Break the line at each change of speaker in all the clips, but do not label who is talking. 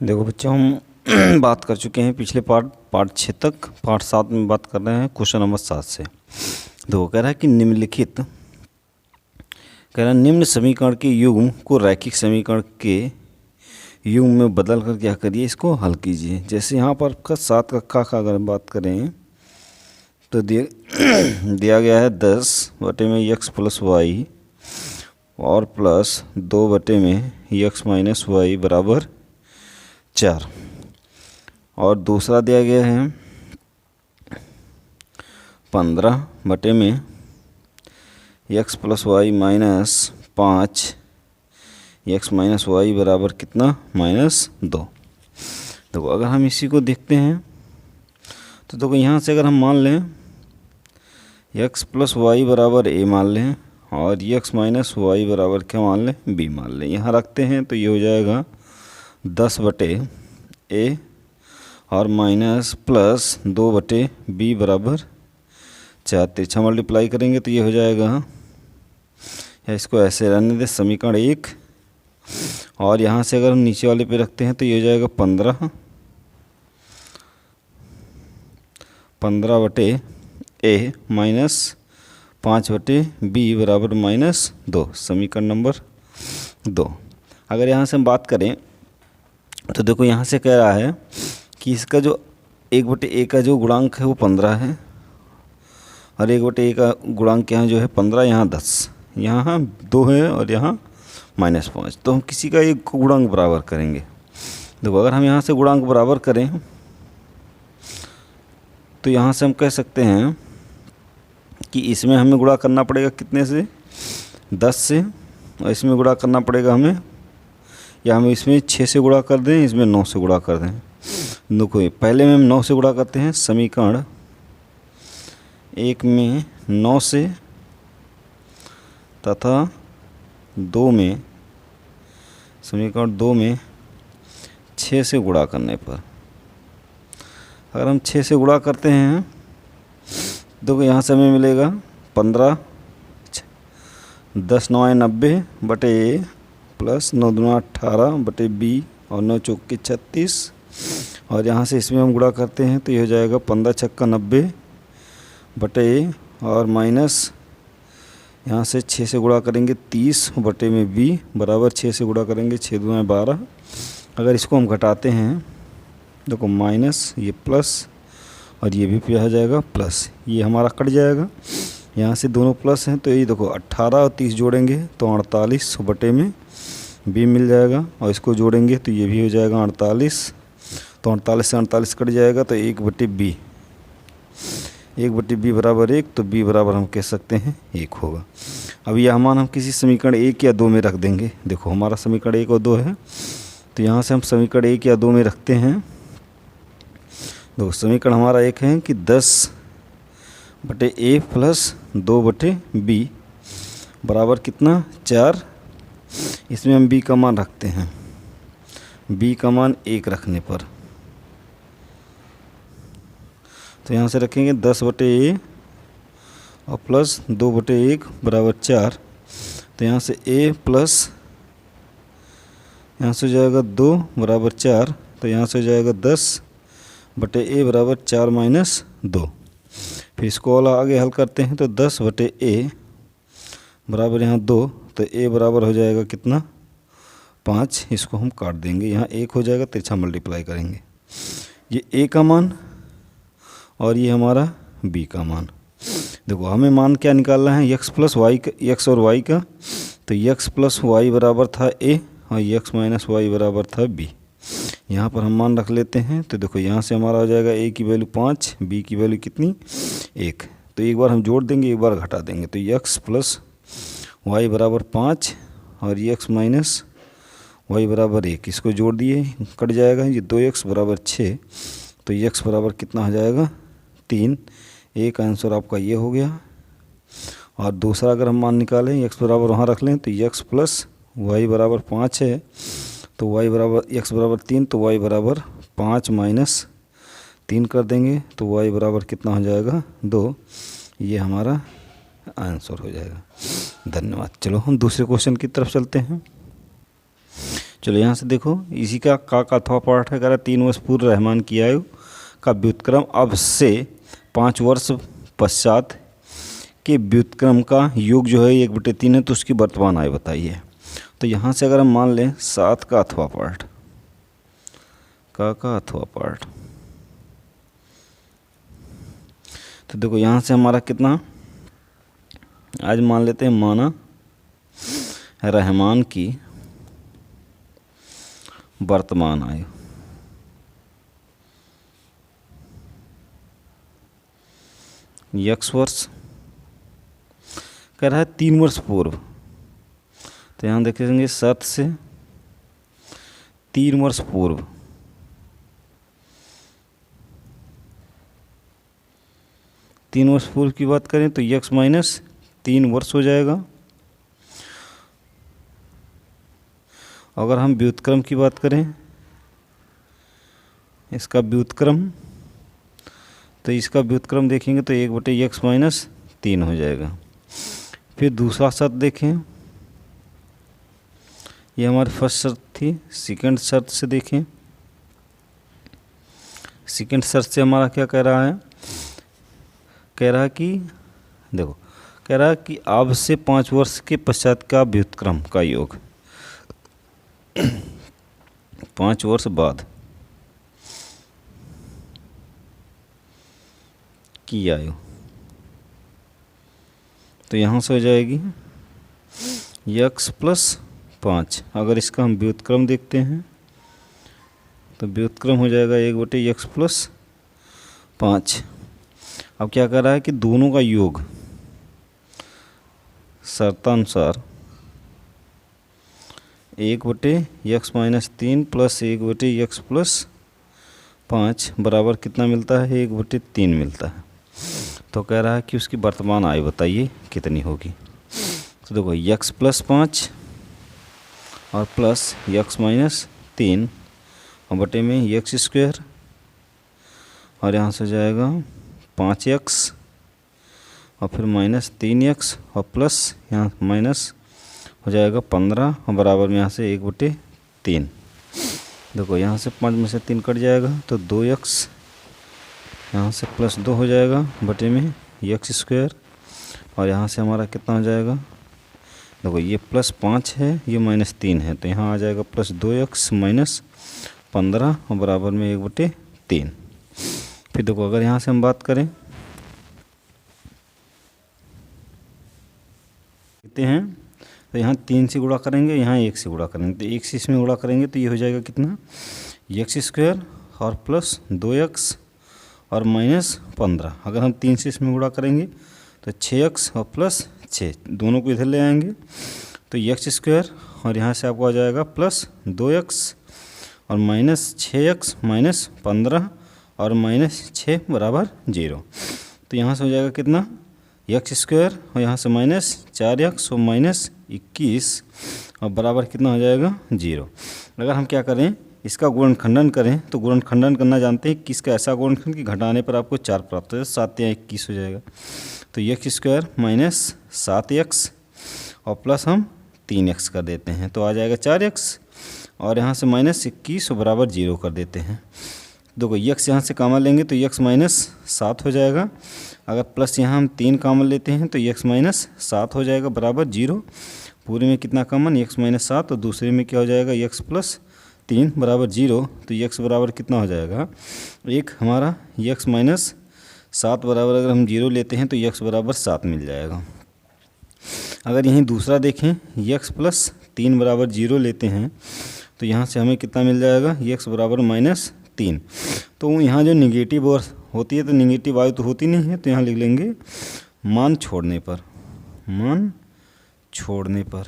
देखो बच्चों, हम बात कर चुके हैं पिछले पार्ट 6 तक। पार्ट 7 में बात कर रहे हैं क्वेश्चन नंबर 7 से। देखो कह रहा है कि निम्न समीकरण के युग्म को रैखिक समीकरण के युग्म में बदल कर क्या करिए, इसको हल कीजिए। जैसे यहाँ पर 7 का अगर बात करें तो दिया गया है 10/x + y और प्लस 2/x - y बराबर 4। और दूसरा दिया गया है 15/x + y - 5x - y बराबर कितना, -2। देखो अगर हम इसी को देखते हैं तो देखो यहाँ से अगर हम मान लें x + y बराबर a मान लें और x - y बराबर क्या मान लें, b मान लें। यहाँ रखते हैं तो ये हो जाएगा 10/a और माइनस प्लस 2/b बराबर 4। तिरछा मल्टीप्लाई करेंगे तो ये हो जाएगा, या इसको ऐसे रहने दें, समीकरण 1। और यहाँ से अगर हम नीचे वाले पे रखते हैं तो ये हो जाएगा 15/a माइनस 5/b बराबर -2, समीकरण नंबर 2। अगर यहाँ से हम बात करें तो देखो यहाँ से कह रहा है कि इसका जो 1/a का जो गुणांक है वो 15 है और 1/a का गुणांक यहाँ जो है 15, यहाँ 10, यहाँ 2 है और यहाँ -5। तो हम किसी का एक गुणांक बराबर करेंगे। देखो अगर हम यहाँ से गुणांक बराबर करें तो यहाँ से हम कह सकते हैं कि इसमें हमें गुणा करना पड़ेगा कितने से, 10 से, और इसमें गुणा करना पड़ेगा हमें, या हम इसमें 6 से गुणा कर दें, इसमें 9 से गुणा कर दें। देखो पहले में हम 9 से गुणा करते हैं, समीकरण 1 में 9 से तथा 2 में, समीकरण 2 में 6 से गुणा करने पर, अगर हम 6 से गुणा करते हैं देखो यहाँ से हमें मिलेगा 15, 10 9 90/a प्लस 9 दूना 18/b और 9 चौके 36। और यहाँ से इसमें हम गुणा करते हैं तो ये हो जाएगा 15 छक्का 90/a और माइनस यहाँ से 6 से गुणा करेंगे 30/b बराबर 6 से गुणा करेंगे 6 दूना 12। अगर इसको हम घटाते हैं देखो माइनस, ये प्लस और ये भी पे आ जाएगा प्लस, ये हमारा कट जाएगा। यहाँ से दोनों प्लस हैं तो ये देखो 18 और 30 जोड़ेंगे तो 48/b मिल जाएगा, और इसको जोड़ेंगे तो ये भी हो जाएगा 48। तो 48 से 48 कट जाएगा तो 1/b बराबर 1, तो b बराबर हम कह सकते हैं 1 होगा। अब यह मान हम किसी समीकरण 1 या 2 में रख देंगे। देखो हमारा समीकरण 1 और 2 है तो यहाँ से हम समीकरण 1 या 2 में रखते हैं। देखो समीकरण हमारा एक है कि 10/a प्लस 2/b बराबर कितना, 4। इसमें हम b का मान रखते हैं, b का मान 1 रखने पर तो यहाँ से रखेंगे 10/a और प्लस 2/1 बराबर 4। तो यहाँ से a प्लस, यहाँ से हो जाएगा 2 बराबर 4, तो यहाँ से हो जाएगा 10/a बराबर 4 - 2। फिर इसको वाला आगे हल करते हैं तो 10/a बराबर यहाँ 2, तो a बराबर हो जाएगा कितना, 5। इसको हम काट देंगे, यहाँ 1 हो जाएगा, तिरछा मल्टीप्लाई करेंगे, ये a का मान और ये हमारा b का मान। देखो हमें मान क्या निकालना है, x + y का, x और y का। तो x + y बराबर था a और x - y बराबर था b। यहाँ पर हम मान रख लेते हैं तो देखो यहाँ से हमारा हो जाएगा a की वैल्यू 5, b की वैल्यू कितनी, 1। तो एक बार हम जोड़ देंगे, एक बार घटा देंगे, तो x + y बराबर 5 और x - y बराबर 1। इसको जोड़ दिए, कट जाएगा, ये 2x बराबर 6, तो x बराबर कितना हो जाएगा, 3। एक आंसर आपका ये हो गया। और दूसरा अगर हम मान निकालें, x बराबर वहाँ रख लें तो x + y बराबर 5 है, तो y बराबर, x बराबर 3, तो y बराबर 5 - 3 कर देंगे तो y बराबर कितना हो जाएगा, 2। ये हमारा आंसर हो जाएगा। धन्यवाद। चलो हम दूसरे क्वेश्चन की तरफ चलते हैं। चलो यहाँ से देखो, इसी का अथवा पार्ट है, कह रहा 3 वर्ष पूर्व रहमान की आयु का व्युत्क्रम अब से 5 वर्ष पश्चात के व्युत्क्रम का योग जो है 1/3 है, तो उसकी वर्तमान आयु बताइए। तो यहाँ से अगर हम मान लें 7 का अथवा पार्ट, का अथवा पार्ट, तो देखो यहाँ से हमारा कितना, आज मान लेते हैं माना रहमान की वर्तमान आयु, x वर्ष, कह रहा है 3 वर्ष पूर्व, तो यहाँ देखेंगे शर्त से 3 वर्ष पूर्व, तीन वर्ष पूर्व की बात करें तो x माइनस 3 वर्ष हो जाएगा। अगर हम व्युत्क्रम की बात करें, इसका व्युत्क्रम, तो इसका व्युत्क्रम देखेंगे तो 1/x माइनस 3 हो जाएगा। फिर दूसरा शर्त देखें, ये हमारी फर्स्ट शर्त थी। सेकंड शर्त से देखें, सेकंड शर्त से हमारा क्या कह रहा है, कह रहा है कि देखो, कह रहा है कि अब से 5 वर्ष के पश्चात का व्युत्क्रम का योग 5 वर्ष बाद की आयु, तो यहाँ से हो जाएगी x + 5। अगर इसका हम व्युत्क्रम देखते हैं तो व्युत्क्रम हो जाएगा 1/x + 5। अब क्या कर रहा है कि दोनों का योग शर्तानुसार 1/x माइनस 3 प्लस 1/x + 5 बराबर कितना मिलता है, 1/3 मिलता है। तो कह रहा है कि उसकी वर्तमान आयु बताइए कितनी होगी। तो देखो x + 5 और प्लस x माइनस 3 और बटे में x² और यहाँ से जाएगा 5x और फिर माइनस 3x और प्लस यहाँ माइनस हो जाएगा 15 और बराबर में यहाँ से 1/3। देखो यहाँ से 5 में से 3 कट जाएगा तो 2x, यहाँ से प्लस 2 हो जाएगा बटे में x² और यहाँ से हमारा कितना हो जाएगा, देखो ये +5 है, ये -3 है, तो यहाँ आ जाएगा +2x माइनस 15 और बराबर में 1/3। फिर देखो अगर यहाँ से हम बात करें कहते हैं तो यहाँ 3 से गुणा करेंगे, यहाँ 1 से गुणा करेंगे, तो 1 से इसमें गुणा करेंगे तो ये हो जाएगा कितना, x² और प्लस 2x और माइनस 15। अगर हम 3 से इसमें गुणा करेंगे तो 6x और प्लस 6, दोनों को इधर ले आएंगे तो x² और यहाँ से आपको आ जाएगा प्लस 2x और माइनस 6x माइनस 15 और माइनस 6 बराबर 0। तो यहाँ से हो जाएगा कितना, x² और यहाँ से माइनस 4x और माइनस 21 और बराबर कितना हो जाएगा 0। अगर हम क्या करें, इसका गुणनखंडन करें तो गुणनखंडन करना जानते हैं कि इसका ऐसा गुणनखंड कि घटाने पर आपको 4 प्राप्त हो जाए, 7 या 21 हो जाएगा। तो x² माइनस 7x और प्लस हम 3x कर देते हैं तो आ जाएगा 4x और यहाँ से माइनस 21 और बराबर 0 कर देते हैं। देखो x यहाँ से कॉमन लेंगे तो x माइनस 7 हो जाएगा, अगर प्लस यहाँ हम 3 कॉमन लेते हैं तो x माइनस 7 हो जाएगा बराबर 0। पूरे में कितना कॉमन, x माइनस 7 और दूसरे में क्या हो जाएगा x + 3 बराबर 0। तो x बराबर कितना हो जाएगा, एक हमारा x माइनस 7 बराबर अगर हम 0 लेते हैं तो x बराबर 7 मिल जाएगा। अगर यहीं दूसरा देखें x + 3 बराबर 0 लेते हैं तो यहाँ से हमें कितना मिल जाएगा, x बराबर -3। तो यहाँ जो निगेटिव और होती है तो निगेटिव आयु तो होती नहीं है, तो यहाँ लिख लेंगे मान छोड़ने पर, मान छोड़ने पर।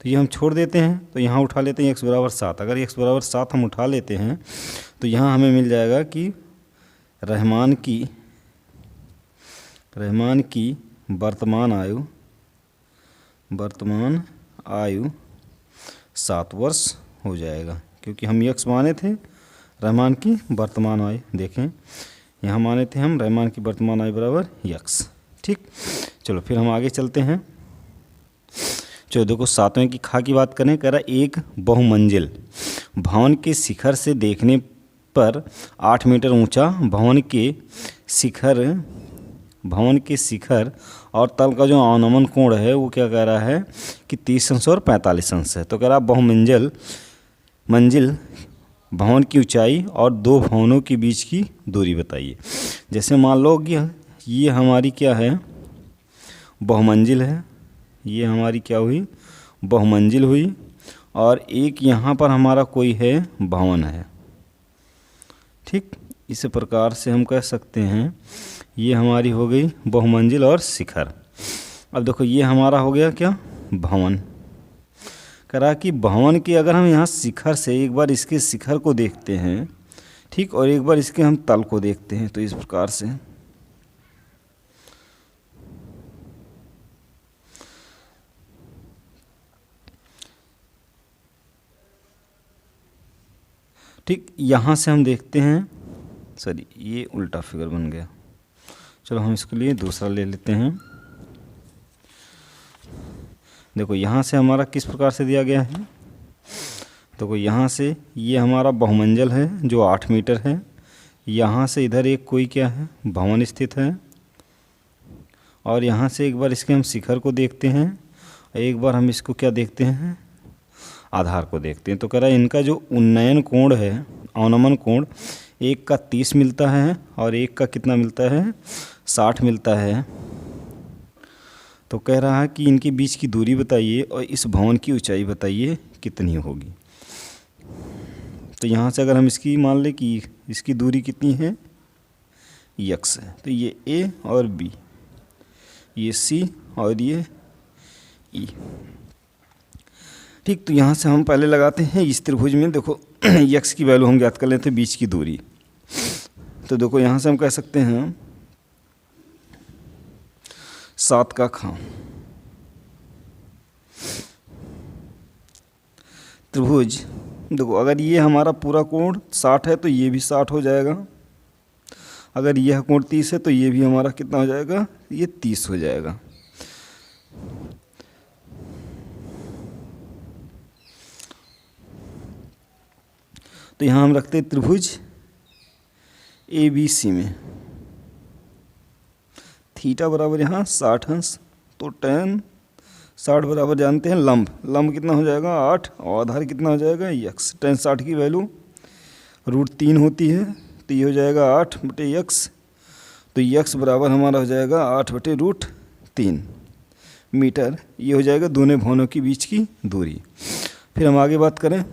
तो ये हम छोड़ देते हैं तो यहाँ उठा लेते हैं x बराबर 7। अगर x बराबर 7 हम उठा लेते हैं तो यहाँ हमें मिल जाएगा कि रहमान की वर्तमान आयु 7 वर्ष हो जाएगा, क्योंकि हम x माने थे रहमान की वर्तमान आयु। देखें यहाँ माने थे हम रहमान की वर्तमान आयु बराबर x। ठीक, चलो फिर हम आगे चलते हैं। चलो देखो 7वें की खा की बात करें, कह रहा एक बहुमंजिल भवन के शिखर से देखने पर 8 मीटर ऊंचा भवन के शिखर और तल का जो अवनमन कोण है वो क्या कह रहा है कि 30 अंश और 45 अंश है। तो कह रहा मंजिल भवन की ऊंचाई और दो भवनों के बीच की दूरी बताइए। जैसे मान लो कि ये हमारी क्या है, बहुमंजिल है, ये हमारी क्या हुई, बहुमंजिल हुई, और एक यहाँ पर हमारा कोई है भवन है। ठीक, इस प्रकार से हम कह सकते हैं ये हमारी हो गई बहुमंजिल और शिखर। अब देखो ये हमारा हो गया क्या, भवन। करा कि भवन की अगर हम यहाँ शिखर से एक बार इसके शिखर को देखते हैं, ठीक, और एक बार इसके हम तल को देखते हैं, तो इस प्रकार से ठीक, यहाँ से हम देखते हैं, सॉरी ये उल्टा फिगर बन गया, चलो हम इसके लिए दूसरा ले लेते हैं। देखो यहाँ से हमारा किस प्रकार से दिया गया है, देखो यहाँ से ये हमारा बहुमंजिल है जो 8 मीटर है, यहाँ से इधर एक कोई क्या है भवन स्थित है, और यहाँ से एक बार इसके हम शिखर को देखते हैं, एक बार हम इसको क्या देखते हैं, आधार को देखते हैं। तो कह रहा है इनका जो उन्नयन कोण है, अवनमन कोण, एक का 30 मिलता है और एक का कितना मिलता है, 60 मिलता है। तो कह रहा है कि इनके बीच की दूरी बताइए और इस भवन की ऊंचाई बताइए कितनी होगी। तो यहाँ से अगर हम इसकी मान लें कि इसकी दूरी कितनी है, x है, तो ये a और b, ये c और ये e। ठीक, तो यहाँ से हम पहले लगाते हैं इस त्रिभुज में, देखो x की वैल्यू हम ज्ञात कर लेते हैं, बीच की दूरी। तो देखो यहाँ से हम कह सकते हैं 7 का खां त्रिभुज। देखो अगर ये हमारा पूरा कोण 60 है तो ये भी 60 हो जाएगा, अगर यह कोण 30 है तो ये भी हमारा कितना हो जाएगा, ये 30 हो जाएगा। तो यहाँ हम रखते हैं त्रिभुज ABC में थीटा बराबर यहाँ 60 अंश, तो tan 60 बराबर जानते हैं लंब कितना हो जाएगा 8, और आधार कितना हो जाएगा x। tan 60 की वैल्यू √3 होती है, तो ये हो जाएगा 8/x, तो x बराबर हमारा हो जाएगा 8/√3 मीटर। ये हो जाएगा दोनों भवनों के बीच की दूरी। फिर हम आगे बात करें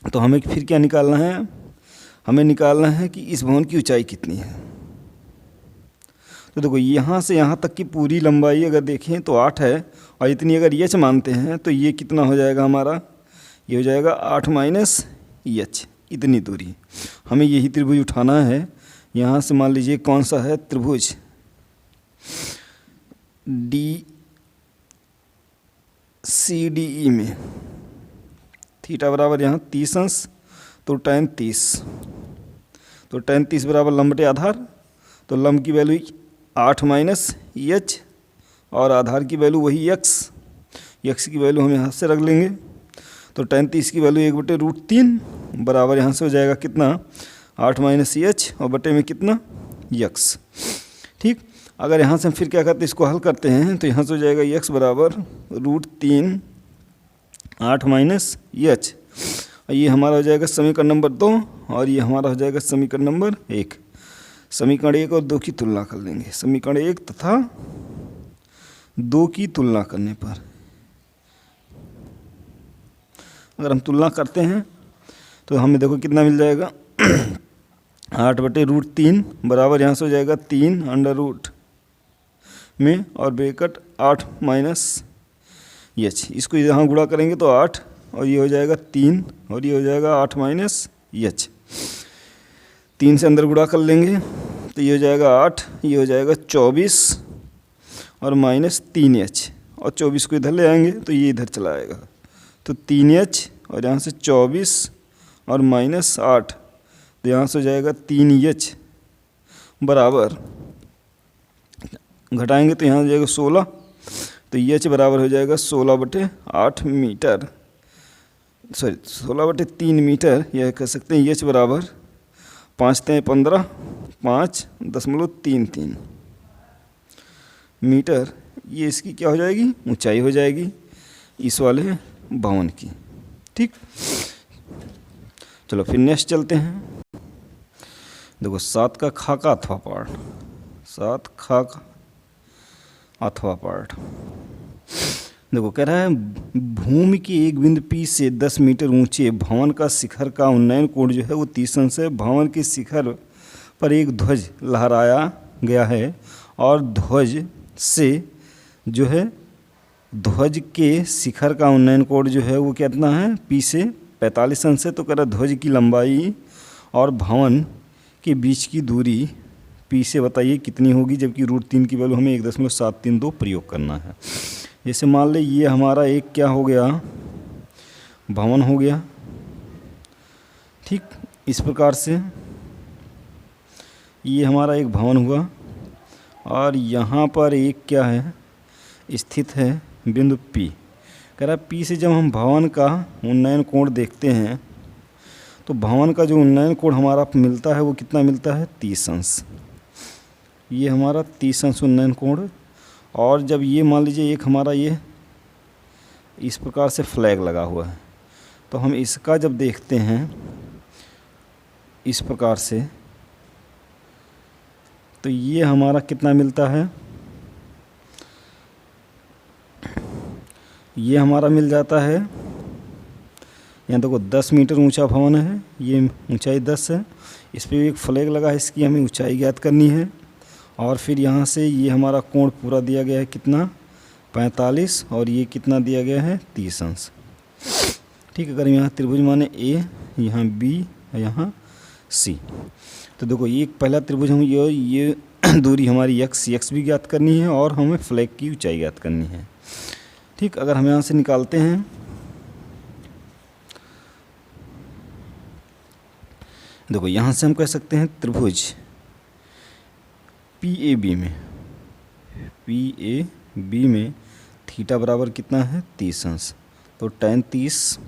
तो हमें फिर क्या निकालना है, हमें निकालना है कि इस भवन की ऊंचाई कितनी है। तो देखो यहाँ से यहाँ तक की पूरी लंबाई अगर देखें तो 8 है, और इतनी अगर h मानते हैं तो ये कितना हो जाएगा हमारा, ये हो जाएगा 8 - h, इतनी दूरी। हमें यही त्रिभुज उठाना है। यहाँ से मान लीजिए कौन सा है त्रिभुज DCDE में थीटा बराबर यहाँ 30 अंश, तो tan 30, तो tan 30 बराबर लंब बटे आधार, तो लंब की वैल्यू 8 - h और आधार की वैल्यू वही x की वैल्यू हम यहाँ से रख लेंगे। तो tan 30 की वैल्यू 1/√3 बराबर यहाँ से हो जाएगा कितना 8 - h और बटे में कितना x। ठीक, अगर यहाँ से हम फिर क्या करते हैं, इसको हल करते हैं, तो यहाँ से हो जाएगा x बराबर √3 8 - h, और ये हमारा हो जाएगा समीकरण नंबर 2, और ये हमारा हो जाएगा समीकरण नंबर 1। समीकरण 1 और 2 की तुलना कर लेंगे। समीकरण 1 तथा 2 की तुलना करने पर अगर हम तुलना करते हैं तो हमें देखो कितना मिल जाएगा 8/√3 बराबर यहाँ से हो जाएगा 3 अंडर रूट में और ब्रैकेट 8 - h। इसको यहाँ गुणा करेंगे तो 8, और ये हो जाएगा 3, और ये हो जाएगा 8 - h। 3 से अंदर गुणा कर लेंगे तो ये हो जाएगा 8, ये हो जाएगा 24 और -3h, और 24 को इधर ले आएंगे तो ये इधर चला आएगा, तो 3h और यहाँ से 24 और -8, तो यहाँ से हो जाएगा 3h बराबर, घटाएंगे तो यहाँ हो जाएगा 16, तो एच बराबर हो जाएगा 16/8 मीटर, सॉरी 16/3 मीटर, यह कह सकते हैं एच बराबर 5 × 15 5.33 मीटर। ये इसकी क्या हो जाएगी, ऊंचाई हो जाएगी इस वाले भवन की। ठीक, चलो फिर नेक्स्ट चलते हैं। देखो 7 का खा का अथवा पार्ट, 7 खा का अथवा पार्ट। देखो कह रहा है भूमि के एक बिंदु P से 10 मीटर ऊंचे भवन का शिखर का उन्नयन कोण जो है वो 30 अंश है। भवन के शिखर पर एक ध्वज लहराया गया है और ध्वज से जो है ध्वज के शिखर का उन्नयन कोण जो है वो कितना है, P से 45 अंश है। तो कह रहा है ध्वज की लंबाई और भवन के बीच की दूरी P से बताइए कितनी होगी, जबकि √3 की वैल्यू हमें 1.732 प्रयोग करना है। जैसे मान ले ये हमारा एक क्या हो गया, भवन हो गया। ठीक, इस प्रकार से ये हमारा एक भवन हुआ और यहाँ पर एक क्या है स्थित है बिंदु P। कह रहा है P से जब हम भवन का उन्नयन कोण देखते हैं तो भवन का जो उन्नयन कोण हमारा मिलता है वो कितना मिलता है, 30 अंश। ये हमारा 30 अंश उन्नयन कोण। और जब ये मान लीजिए एक हमारा ये इस प्रकार से फ्लैग लगा हुआ है, तो हम इसका जब देखते हैं इस प्रकार से, तो ये हमारा कितना मिलता है, ये हमारा मिल जाता है, यहाँ देखो 10 मीटर ऊंचा भवन है, ये ऊंचाई 10 है, इस पर एक फ्लैग लगा है, इसकी हमें ऊंचाई ज्ञात करनी है। और फिर यहाँ से ये हमारा कोण पूरा दिया गया है कितना, 45, और ये कितना दिया गया है, 30 अंश। ठीक, अगर यहाँ त्रिभुज माने A, यहाँ B, यहाँ C, तो देखो ये पहला त्रिभुज हम ये दूरी हमारी x भी ज्ञात करनी है और हमें फ्लैग की ऊंचाई ज्ञात करनी है। ठीक, अगर हम यहाँ से निकालते हैं देखो यहाँ से हम कह सकते हैं त्रिभुज PAB में थीटा बराबर कितना है, 30 अंश। तो tan 30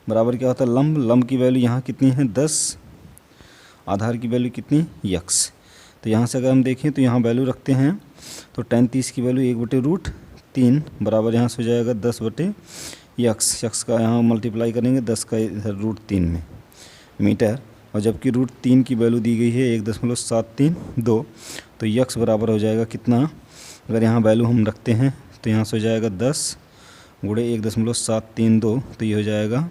बराबर क्या होता है, लंब की वैल्यू यहाँ कितनी है, 10, आधार की वैल्यू कितनी, x। तो यहाँ से अगर हम देखें तो यहाँ वैल्यू रखते हैं तो tan 30 की वैल्यू 1/√3 बराबर यहाँ से हो जाएगा 10/x का यहाँ मल्टीप्लाई करेंगे 10 का इधर √3 में मीटर, और जबकि √3 की वैल्यू दी गई है 1.732, तो x बराबर हो जाएगा कितना, अगर यहाँ वैल्यू हम रखते हैं तो यहाँ से हो जाएगा 10 × 1.732, तो ये हो जाएगा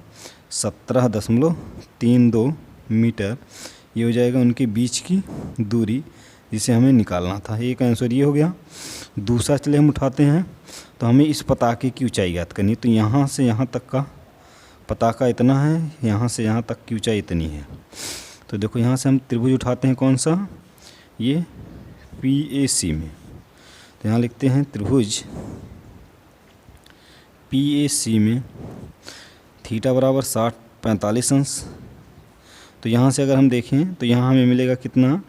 17.32 मीटर। ये हो जाएगा उनके बीच की दूरी जिसे हमें निकालना था। एक आंसर ये हो गया। दूसरा चले हम उठाते हैं, तो हमें इस पताके की ऊंचाई ज्ञात करनी है। तो यहाँ से यहाँ तक का पताका इतना है, यहाँ से यहाँ तक की ऊंचाई इतनी है। तो देखो यहाँ से हम त्रिभुज उठाते हैं, कौन सा, ये PAC में। तो यहाँ लिखते हैं त्रिभुज PAC में थीटा बराबर 45 अंश। तो यहाँ से अगर हम देखें तो यहाँ हमें मिलेगा कितना,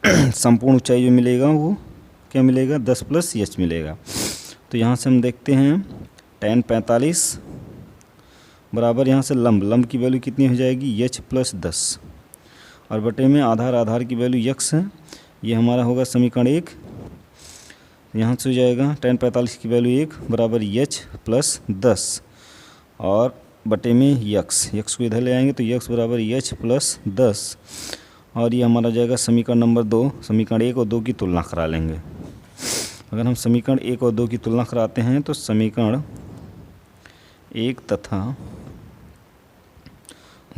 संपूर्ण ऊंचाई जो मिलेगा वो क्या मिलेगा, 10 + h मिलेगा। तो यहाँ से हम देखते हैं tan 45 बराबर यहाँ से लंब की वैल्यू कितनी हो जाएगी, h + 10, और बटे में आधार की वैल्यू x है। ये हमारा होगा समीकरण 1। यहाँ से हो जाएगा tan 45 की वैल्यू 1 बराबर h + 10, और बटे में x को इधर ले आएंगे तो x बराबर h + 10, और ये हमारा जाएगा समीकरण नंबर 2। समीकरण 1 और 2 की तुलना करा लेंगे। अगर हम समीकरण 1 और 2 की तुलना कराते हैं तो समीकरण 1 तथा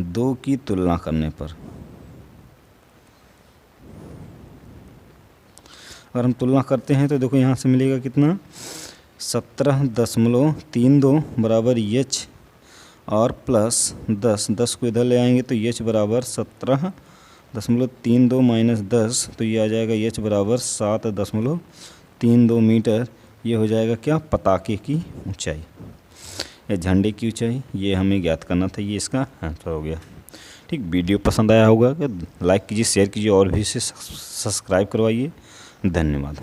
2 की तुलना करने पर, अगर हम तुलना करते हैं तो देखो यहाँ से मिलेगा कितना, 17.32 बराबर h और प्लस 10 को इधर ले आएंगे तो h बराबर 17.32 माइनस 10, तो ये आ जाएगा h बराबर 7.32 मीटर। ये हो जाएगा क्या, पताके की ऊंचाई या झंडे की ऊंचाई, ये हमें ज्ञात करना था। ये इसका आंसर हो गया। ठीक, वीडियो पसंद आया होगा कि लाइक कीजिए, शेयर कीजिए और भी इसे सब्सक्राइब करवाइए। धन्यवाद।